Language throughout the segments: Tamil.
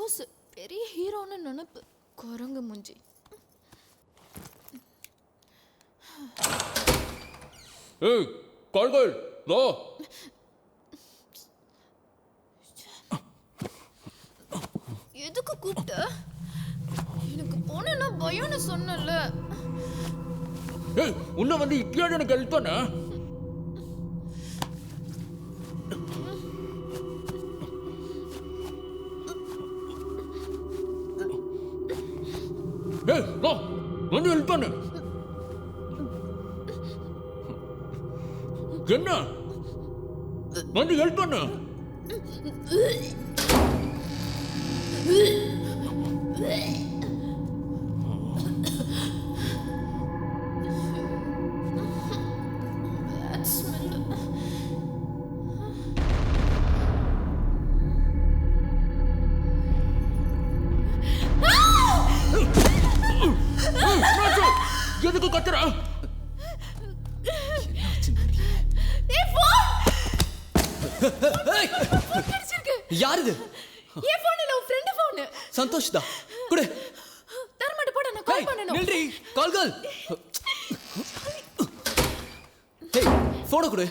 லூசு, பெரிய ஹீரோன்னு நினைப்பு. குரங்கு மூஞ்சி. ஏய் கால்கள் வா. எதுக்கு கூப்பிட்ட? எனக்கு போனா பயம்னு சொன்னல. ஏய் உன்னை வந்து இப்பயாவது எனக்கு ஹெல்ப் பண்ண. ஏய் வா வந்து ஹெல்ப் பண்ணு. என்ன வந்து ஹெல்ப் பண்ணு. எதுக்கு கத்துற? யார் இது? ஏன் போன் இல்ல, உன் ஃப்ரெண்ட் போன். சந்தோஷ் தான். குடு. தரமாட்ட போட, நான் கால் பண்ணனும். நில்றி கால்கள். ஏய் போன் குடு.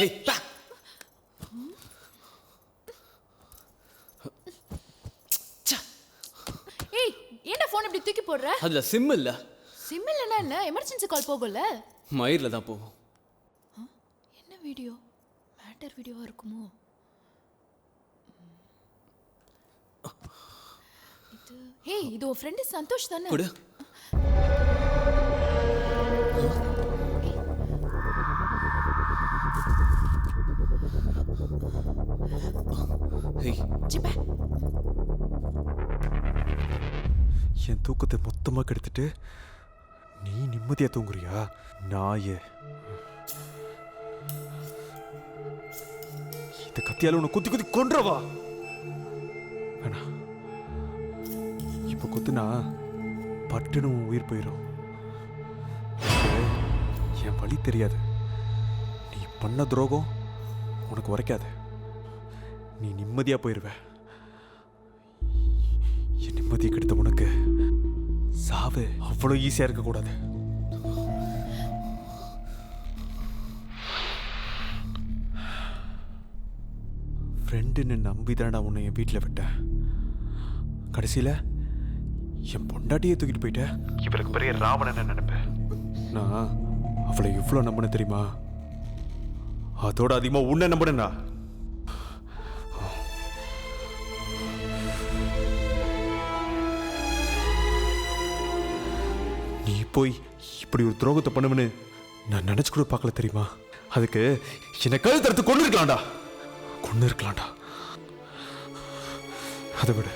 ஏய் பா. ஏய் ஏன்டா போன் இப்படி தூக்கி போடுற? அதுல சிம் இல்ல. சிம் இல்லனா என்ன? எமர்ஜென்சி கால் போகும்ல. மயிர்ல தான் போகும். என்ன வீடியோ? மேட்டர் வீடியோவா இருக்குமோ? ஏய் இது உன் ஃப்ரெண்ட் சந்தோஷ் தானே? குடு. ஏய் சிப்பா. என் தூக்கத்தை மொத்தமாக கெடுத்துட்டு நீ நிம்மதியாக தூங்குறியா நாயே? இந்த கத்தியால உன்னை குத்தி குத்தி கொன்றவா? வேணாம், இப்போ குத்துனா பட்டுன்னு உன் உயிர் போயிடும். என் வழி தெரியாது. நீ பண்ண துரோகம் உனக்கு உரைக்காது. நீ நிம்மதியாக போயிடுவ. என் நிம்மதியை கெடுத்த உனக்கு சாவு அவ்வளோ ஈஸியாக இருக்கக்கூடாது. ஃப்ரெண்டுன்னு நம்பி தானடா உன்னை என் வீட்டில் விட்டேன். கடைசியில் என் பொண்டாட்டியே தூக்கிட்டு போயிட்டேன். இவருக்கு பெரிய ராவணன் நினைப்பேன். நான் அவளை எவ்வளோ நம்பினேன் தெரியுமா? அதோட அதிகமாக உன்னை நம்பினேன்டா. நீ போய் இப்படி ஒரு துரோகத்தை பண்ணுவேன்னு நான் நினைச்சு கூட பார்க்கல தெரியுமா? அதுக்கு என்னை கழுத்தறுத்து கொண்டு இருக்கலாம்டா. அதை விட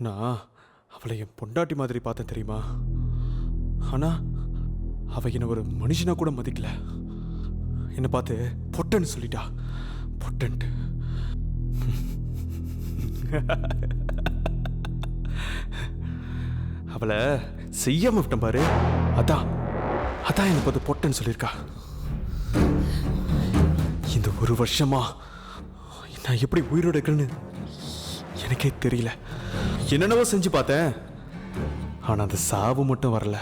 நான் அவளை என் பொண்டாட்டி மாதிரி பார்த்தேன் தெரியுமா? ஆனா அவ என்னை ஒரு மனுஷனா கூட மதிக்கல. என்னை பார்த்து பொட்டன்னு சொல்லிட்டா. பொட்டன்ட்டு அவளை செய்யாம விட்டேன் பாரு. அதான் என்னை பார்த்து பொட்டன்னு சொல்லியிருக்கா. இந்த ஒரு வருஷமா நான் எப்படி உயிரோட இருக்கேன்னு எனக்கே தெரியல. என்னென்னவோ செஞ்சு பார்த்தேன், ஆனா அந்த சாவு மட்டும் வரல.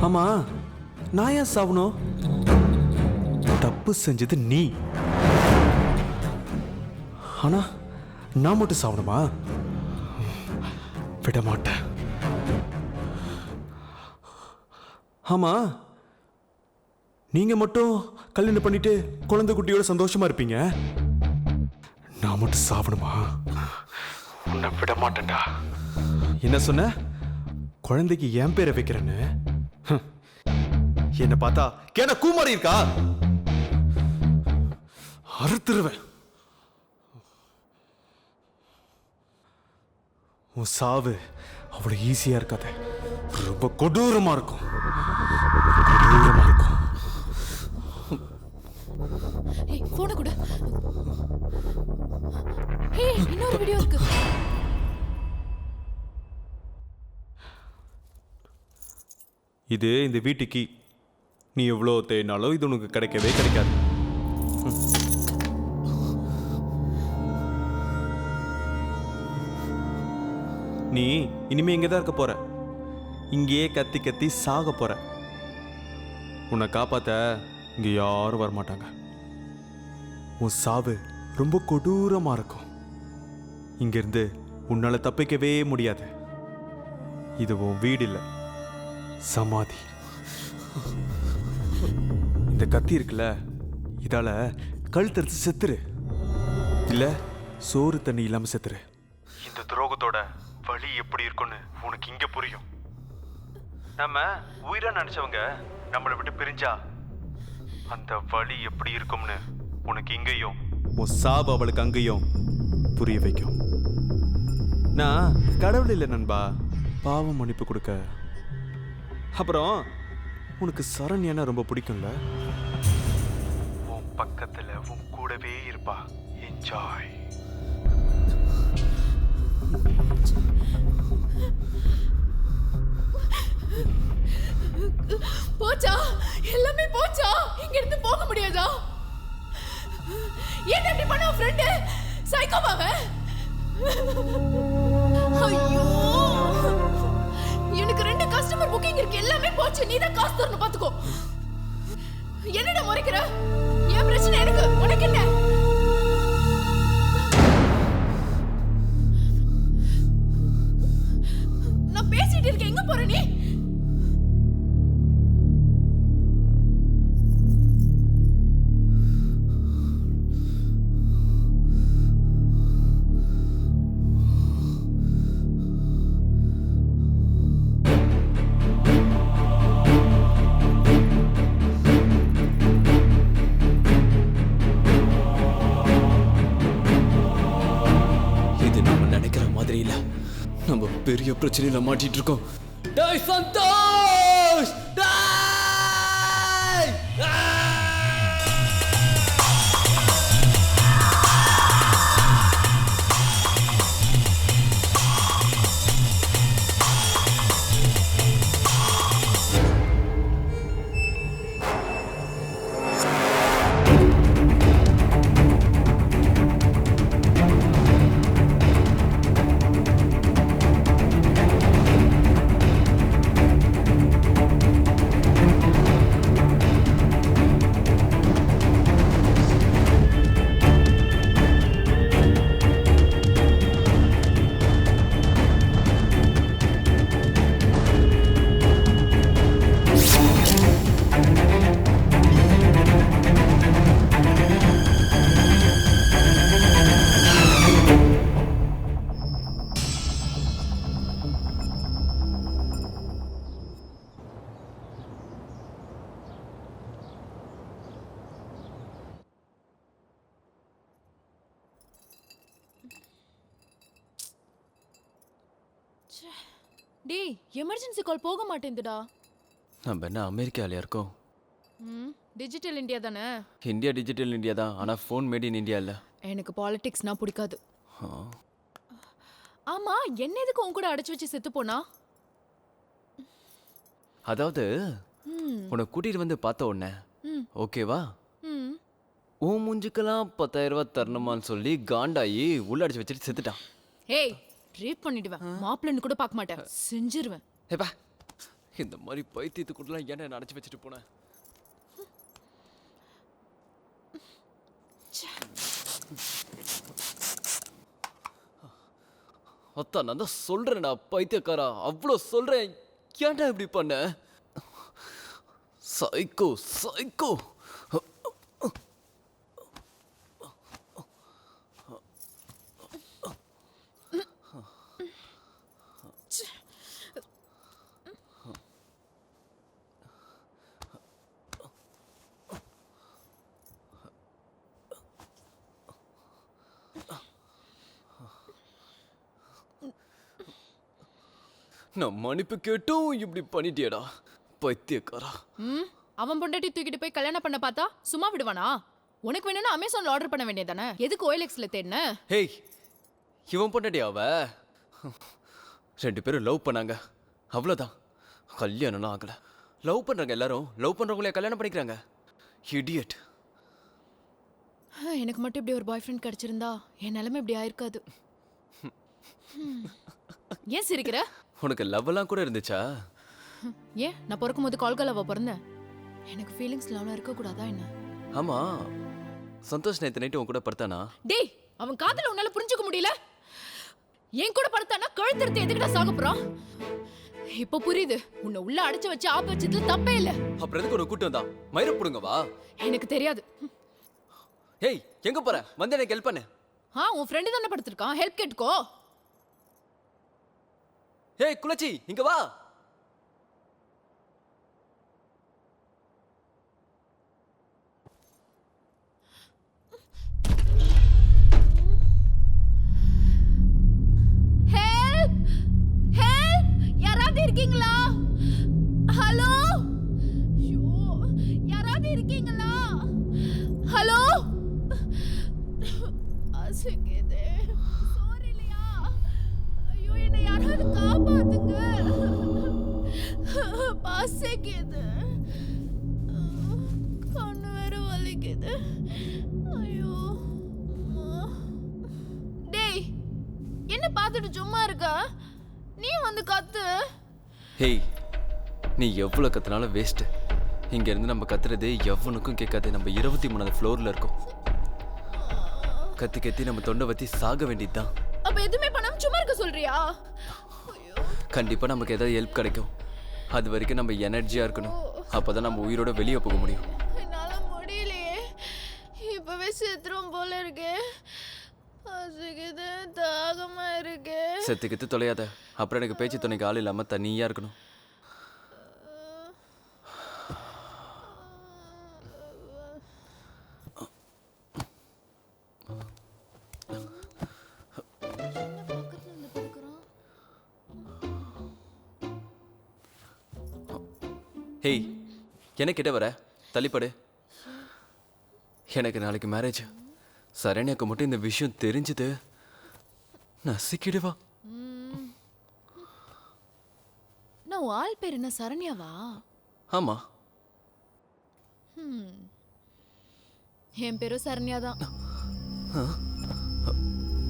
ஆமா, நான் ஏன் சாவணும்? தப்பு செஞ்சது நீ. ஆனா நான் மட்டும் சாவணுமா? விட மாட்டேன். ஆமா, நீங்க மட்டும் கல்யாணம் பண்ணிட்டு குழந்தை குட்டியோட சந்தோஷமா இருப்பீங்க. நான் மட்டும் சாவணுமா? உன்னை விட மாட்டேன்டா. என்ன சொன்ன? குழந்தைக்கு என் பேரை வைக்கிறேன்னு? என்ன பார்த்தா கேன கூமாரி இருக்கா? அறுத்துருவேன். உன் சாவு அவ்வளவு ஈஸியா இருக்காது. ரொம்ப கொடூரமா இருக்கும். ஏய் போன் கொடு. ஏய், இன்னொரு வீடியோ இருக்கு. இது இந்த வீட்டுக்கு நீ எவ்வளோ தேடினாலும் இது உனக்கு கிடைக்கவே கிடைக்காது. நீ இனிமே இங்கே தான் இருக்க போற. இங்கேயே கத்தி கத்தி சாக போற. உன்னை காப்பாற்ற இங்கே யாரும் வரமாட்டாங்க. உன் சாவு ரொம்ப கொடூரமாக இருக்கும். இங்கிருந்து உன்னால் தப்பிக்கவே முடியாது. இது உன் வீடு இல்லை, சமாதி. இந்த கத்தி இருக்குல்ல, இதால கழுத்தறுத்து செத்துரு, இல்லை சோறு தண்ணி இல்லாமல் செத்துரு. இந்த துரோகத்தோட வலி எப்படி இருக்குன்னு உனக்கு இங்கே புரியும். நம்ம உயிரா நினைச்சவங்க நம்மளை விட்டு பிரிஞ்சா அந்த வலி எப்படி இருக்கும்னு உனக்கு இங்கேயும் உன் சாபு அவளுக்கு அங்கேயும் புரிய வைக்கும். நான் கடவுள் இல்லை நண்பா, பாவம் மன்னிப்பு கொடுக்க. அப்புறம் உனக்கு சரண்யானா ரொம்ப பிடிக்கும்ல, உன் பக்கத்தில் உன் கூடவே இருப்பா. என்ஜாய். போச்சா, எல்லாமே போச்சா, இங்க இருந்து போக முடியாதா? ஏன் இப்படி பண்ண ஃப்ரெண்ட்? சைக்கோவாவ? ஐயோ, எனக்கு 2 கஸ்டமர் புக்கிங் இருக்கு, எல்லாமே போச்சு. நீ தான் காசு தரணும், பாத்துக்கோ. என்னடா முறைக்கிற? ஏன் பிரச்சனை எனக்கு? உனக்கு என்ன? நான் பேசிட்டு இருக்கேன், எங்க போற நீ? நம்ம பெரிய பிரச்சனையில மாட்டிட்டு இருக்கோம். டேய் சந்தோஷ், டேய்! டேய், எமர்ஜென்சி கால் போக மாட்டேங்குதுடா. நம்ம என்ன அமெரிக்காலயா இருக்கோம்? டிஜிட்டல் இந்தியா தானே? இந்தியா டிஜிட்டல் இந்தியா தான், ஆனா ஃபோன் மேட் இன் இந்தியா இல்ல. எனக்கு பாலிடிக்ஸ்னா பிடிக்காது. ஆமா, என்ன எதுக்கு உன் கூட அடைச்சு வச்சு செத்து போனா? அதாவது உன்னை கூட்டிட்டு வந்து பார்த்த உடனே ஓகேவா, உன் மூஞ்சுக்கெல்லாம் 10,000 ரூபாய் தரணுமான்னு சொல்லி காண்டாயி உள்ள அடிச்சு வச்சுட்டு செத்துட்டான். ஏய், ரேப் பண்ணிடுவேன், மாப்பிள்ளன்னு கூட பார்க்க மாட்டேன், செஞ்சிருவேன். ஏப்பா, இந்த மாதிரி பைத்தியத்துக்குள்ளலாம் ஏன் அடைச்சு வச்சுட்டு போனேன்? அத்தா, நான் தான் சொல்றேன்டா பைத்தியக்காரா, அவ்வளோ சொல்றேன், ஏன்டா இப்படி பண்ண? Psycho psycho. நான் மன்னிப்பு கேட்டும் இப்படி பண்ணிட்டியடா பைத்தியக்காரா. அவன் பொண்டாட்டி தூக்கிட்டு போய் கல்யாணம் பண்ண பார்த்தா சும்மா விடுவானா? உனக்கு வேணும்னா அமேசான்ல ஆர்டர் பண்ண வேண்டியதானே? எதுக்கு OLXல தேடின? ஹேய், இவன் பொண்டாட்டி அவ 2 பேரும் லவ் பண்ணாங்க, அவ்வளோதான். கல்யாணம்லாம் ஆகல. லவ் பண்றாங்க எல்லாரும். லவ் பண்றவங்களே கல்யாணம் பண்ணிக்கிறாங்க. இடியட். எனக்கு மட்டும் இப்படி ஒரு பாய் ஃப்ரெண்ட் கிடைச்சிருந்தா என் நிலைமை இப்படி ஆயிருக்காது. ஏன் சிரிக்கிற? உனக்கு லவ் எல்லாம் கூட இருந்துச்சா? ஏன் நான் பிறக்கும் போது கால்கலவா பிறந்தேன்? எனக்கு ஃபீலிங்ஸ் லவ்லாம் இருக்க கூடாதா என்ன? ஆமா, சந்தோஷ் நேத்து நைட்டு உன் கூட படுத்தானா? டேய், அவன் காதல உன்னால புரிஞ்சுக்க முடியல. என் கூட படுத்தானா கழுத்தறுத்து எதுக்குடா சாக போறான்? இப்ப புரியுது. உன்னை உள்ள அடைச்சு வச்சு ஆப்பு வச்சதுல தப்பே இல்ல. அப்புறம் எதுக்கு உன்னை கூட்டு வந்தா? மயிர புடுங்க வா. எனக்கு தெரியாது. ஏய், எங்க போற? வந்து எனக்கு ஹெல்ப் பண்ணு. உன் ஃப்ரெண்டு தானே படுத்திருக்கான், ஹெல்ப் கேட்டுக்கோ. ஏய் குலச்சி, இங்க வா. ஹெல்ப்! ஹெல்ப்! யாராவது இருக்கீங்களா? ஹலோ? ஐயோ, யாராவது இருக்கீங்களா? ஹலோ? அசைக்குதே. சோரிலையா? ஐயோ, என்னை யாராவது காப்பாத்துங்க. பசிக்குது. கண்ணு வேற வலிக்குது. ஐயோ. டேய், என்ன பார்த்துட்டு சும்மா இருக்க? நீ வந்து கத்து. ஹேய், நீ எவ்வளவு கத்துனாலும் வேஸ்ட். இங்க இருந்து நம்ம கத்துறது எவனுக்கும் கேட்காது. நம்ம 23வது ஃப்ளோர்ல இருக்கோம். கத்தி கத்தி நம்ம தொண்டை வத்தி சாக வேண்டியதுதான். அப்ப எதுவுமே பண்ணாம சும்மா இருக்க சொல்றியா? ஐயோ. கண்டிப்பா நமக்கு ஏதாவது ஹெல்ப் கிடைக்கும். அது வரைக்கும் நம்ம எனர்ஜியா இருக்கணும். அப்பதான் நம்ம உயிரோட வெளியே போக முடியும். என்னால முடியலையே. இப்பவே செத்துரும் போல இருக்கு. பசிக்குது, தாகமா இருக்கு. செத்துக்கிட்டு தொலையாத. அப்புறம் எனக்கு பேச்சு துணைக்கு ஆள் இல்லாம தனியா இருக்கணும். ஹேய், என்ன கிட்ட வர? தள்ளிப்படு. எனக்கு நாளைக்கு மேரேஜ். சரண்யாக்கு மட்டும் இந்த விஷயம் தெரிஞ்சது நசிக்கிடுவா. நான் ஆள் பேர் என்ன, சரண்யாவா? ஆமா, என் பேரும் சரண்யா தான்.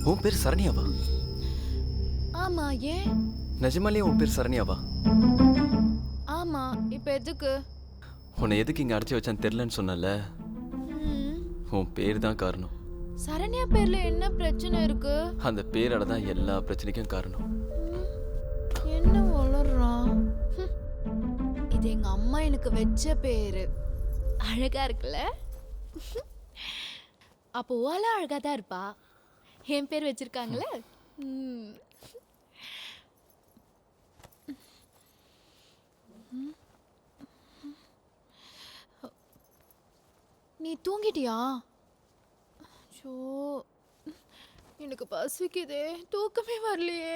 உன் பேர் சரண்யாவா? ஆமா, ஏன்? நிஜமாலேயே உன் பேர் சரண்யாவா? ஆமா, இப்ப எதுக்கு? உன்னை எதுக்கு இங்க அடைச்சி வச்சான்னு தெரியலன்னு சொன்னல. உன் பேர் தான் காரணம். சரண்யா பேர்ல என்ன பிரச்சனை இருக்கு? அந்த பேரால தான் எல்லா பிரச்சனைக்கும் காரணம். என்ன வளர்றான்? இது எங்க அம்மா எனக்கு வச்ச பேரு. அழகா இருக்குல்ல? அப்போ ஓலா அழகா தான் இருப்பா. என் பேர் வச்சிருக்காங்களே. நீ தூங்கிட்டியா? ஷோ, எனக்கு பசிக்குதே, தூக்கமே வரலையே.